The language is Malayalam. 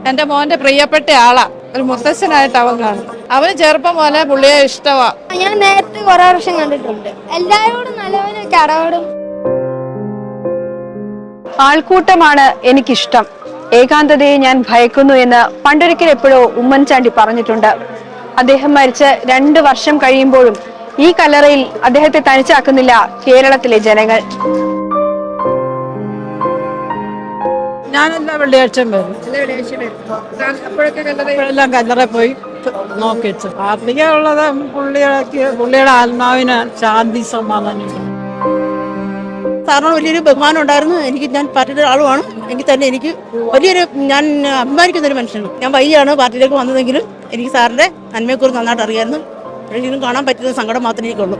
എന്റെ മോന്റെ പ്രിയപ്പെട്ട ആളാ, ഒരു മുത്തശ്ശനായിട്ട് അവൻ കാണും. അവന് ചെറുപ്പം പോലെ പുള്ളിയെ ഇഷ്ടമാ. ഞാൻ നേരത്തെ കുറെ വർഷം കണ്ടിട്ടുണ്ട്. എല്ലാവരോടും നല്ലവനൊക്കെ ഇടപെടും. ആൾക്കൂട്ടമാണ് എനിക്കിഷ്ടം, ഏകാന്തതയെ ഞാൻ ഭയക്കുന്നു എന്ന് പണ്ടൊരിക്കൽ എപ്പോഴോ ഉമ്മൻചാണ്ടി പറഞ്ഞിട്ടുണ്ട്. അദ്ദേഹം മരിച്ച് 2 വർഷം കഴിയുമ്പോഴും ഈ കല്ലറയിൽ അദ്ദേഹത്തെ തനിച്ചാക്കുന്നില്ല കേരളത്തിലെ ജനങ്ങൾ. ഞാനെല്ലാ വെള്ളിയാഴ്ചയും വരും. എല്ലാം കല്ലറ പോയി നോക്കിച്ചു പ്രാർത്ഥിക്കാനുള്ളത് പുള്ളിയുടെ ആത്മാവിന് ശാന്തി സമാധാനം. സാറിനോട് വലിയൊരു ബഹുമാനം ഉണ്ടായിരുന്നു. ഞാൻ പാർട്ടിയുടെ ആളുമാണ്. എങ്കിൽ തന്നെ എനിക്ക് ഞാൻ അഭിമാനിക്കുന്ന ഒരു മനുഷ്യനാണ്. ഞാൻ വൈകിയാണ് പാർട്ടിയിലേക്ക് വന്നതെങ്കിലും എനിക്ക് സാറിന്റെ നന്മയെക്കുറിച്ച് നന്നായിട്ട് അറിയാമായിരുന്നു. എങ്കിലും കാണാൻ പറ്റുന്ന സങ്കടം മാത്രമേ എനിക്കുള്ളൂ.